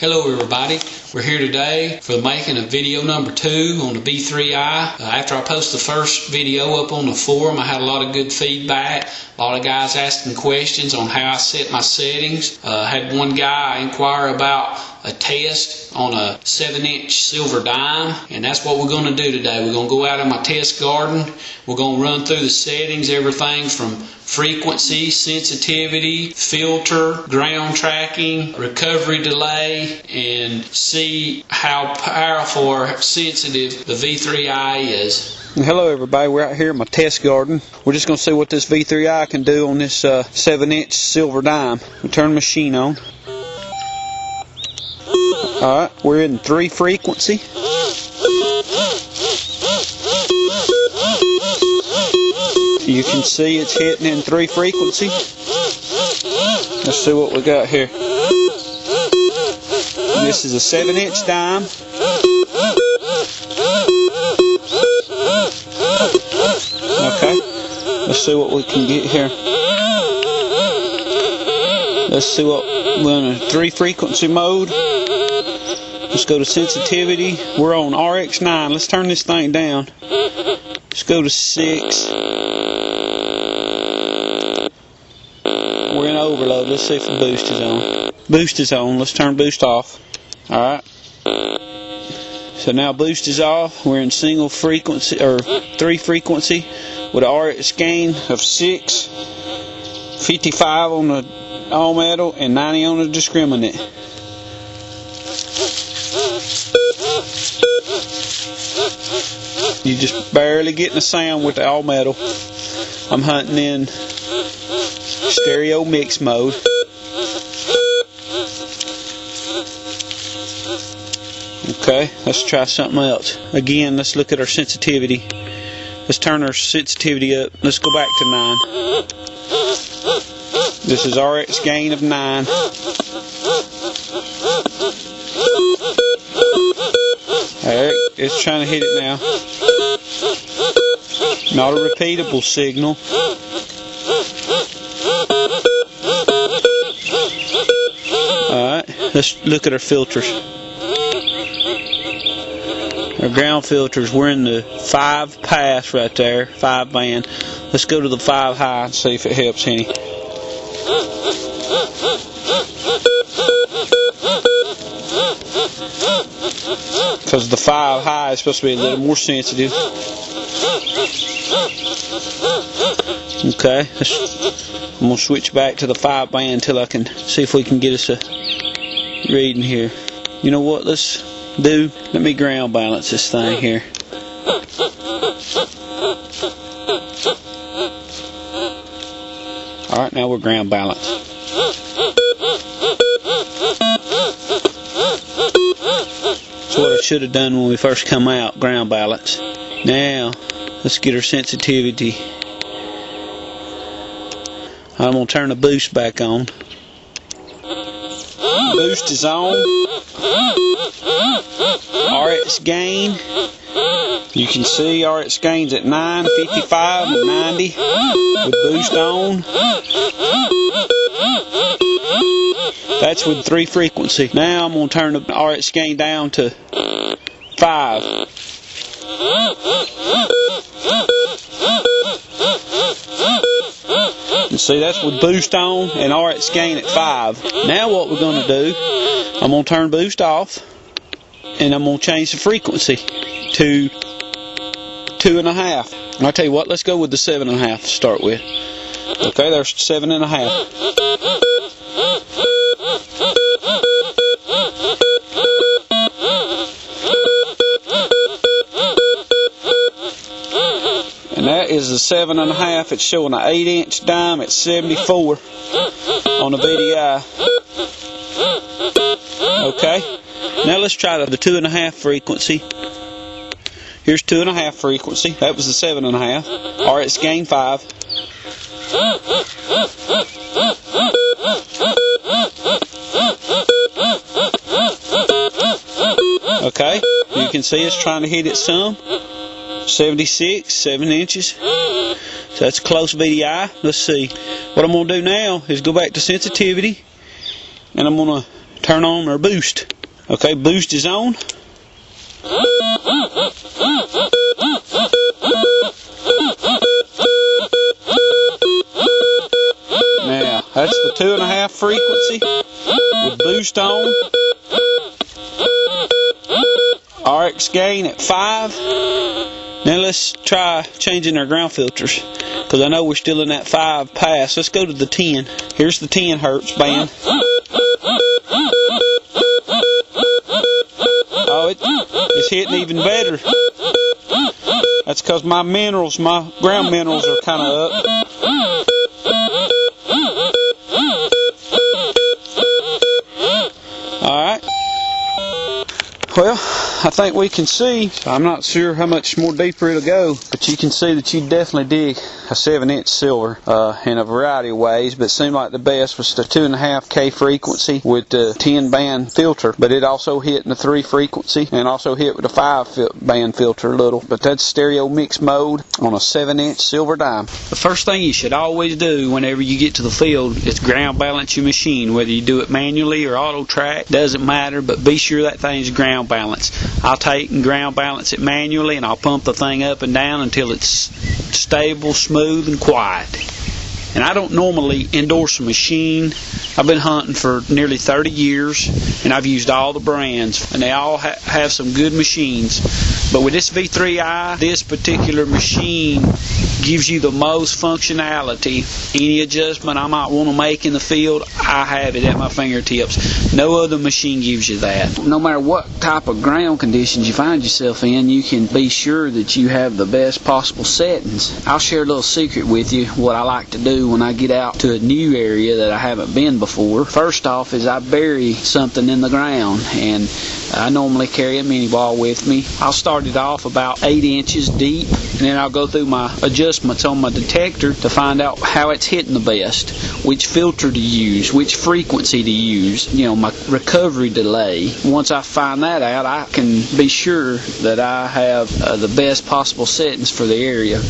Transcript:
Hello everybody, we're here today for the making of video number 2 on the V3I. After I posted the first video up on the forum, I had a lot of good feedback, a lot of guys asking questions on how I set my settings. I had one guy inquire about a test on a 7-inch silver dime, and that's what we're going to do today. We're going to go out in my test garden, we're going to run through the settings, everything from frequency, sensitivity, filter, ground tracking, recovery delay, and see how powerful or sensitive the V3I is. Hello everybody, we're out here in my test garden. We're just going to see what this V3I can do on this 7-inch silver dime. We turn the machine on. Alright, we're in 3 frequency. You can see it's hitting in 3 frequency. Let's see what we got here. This is a 7-inch dime. Okay, let's see what we can get here. Let's see what we're in a 3 frequency mode. Let's go to sensitivity. We're on RX9. Let's turn this thing down. Let's go to 6. We're in overload. Let's see if the boost is on. Boost is on. Let's turn boost off. Alright. So now boost is off. We're in single frequency, or 3 frequency, with an RX gain of 6, 55 on the all metal, and 90 on the discriminant. You just barely getting a sound with the all metal. I'm hunting in stereo mix mode. Okay, let's try something else. Again, let's look at our sensitivity. Let's turn our sensitivity up. Let's go back to 9. This is RX gain of 9. Alright, it's trying to hit it now. Not a repeatable signal. Alright, let's look at our filters. Our ground filters, we're in the 5 pass right there, 5 band. Let's go to the 5 high and see if it helps any. Because the 5 high is supposed to be a little more sensitive. Okay, I'm going to switch back to the 5 band until I can see if we can get us a reading here. You know what, let me ground balance this thing here. Alright, now we're ground balanced. That's what I should have done when we first come out, ground balance. Now, let's get our sensitivity. I'm going to turn the boost back on. Boost is on. RX gain. You can see RX gain's at 9, 55, and 90 with boost on. That's with 3 frequency. Now I'm going to turn the RX gain down to 5. You see, that's with boost on and RX gain at 5. Now what we're going to do, I'm going to turn boost off, and I'm going to change the frequency to 2.5. And I'll tell you what, let's go with the 7.5 to start with. Okay, there's 7.5. And that is the 7.5. It's showing an 8-inch dime at 74 on the VDI. Okay, now let's try the 2.5 frequency. Here's 2.5 frequency. That was the 7.5. RX gain 5. Okay, you can see it's trying to hit it some. 76, 7 inches. So that's a close VDI. Let's see. What I'm going to do now is go back to sensitivity, and I'm going to turn on our boost. Okay, boost is on. Now, that's the 2.5 frequency with boost on. RX gain at 5. Now let's try changing our ground filters, because I know we're still in that 5 pass. Let's go to the 10. Here's the 10 hertz band. Oh, it's hitting even better. That's because my ground minerals are kind of up. Alright. Well, I think we can see, I'm not sure how much more deeper it'll go, but you can see that you definitely dig a 7-inch silver in a variety of ways, but it seemed like the best was the 2.5K frequency with the 10-band filter, but it also hit in the 3 frequency and also hit with a 5-band filter a little, but that's stereo mix mode on a 7-inch silver dime. The first thing you should always do whenever you get to the field is ground balance your machine, whether you do it manually or auto track, doesn't matter, but be sure that thing's ground balanced. I'll take and ground balance it manually, and I'll pump the thing up and down until it's stable, smooth, and quiet. And I don't normally endorse a machine. I've been hunting for nearly 30 years, and I've used all the brands, and they all have some good machines. But with this V3I, this particular machine gives you the most functionality. Any adjustment I might want to make in the field, I have it at my fingertips. No other machine gives you that. No matter what type of ground conditions you find yourself in, you can be sure that you have the best possible settings. I'll share a little secret with you, what I like to do when I get out to a new area that I haven't been before. First off is I bury something in the ground, and I normally carry a mini ball with me. I'll start it off about 8 inches deep, and then I'll go through my adjustments on my detector to find out how it's hitting the best, which filter to use, which frequency to use, my recovery delay. Once I find that out, I can be sure that I have the best possible settings for the area.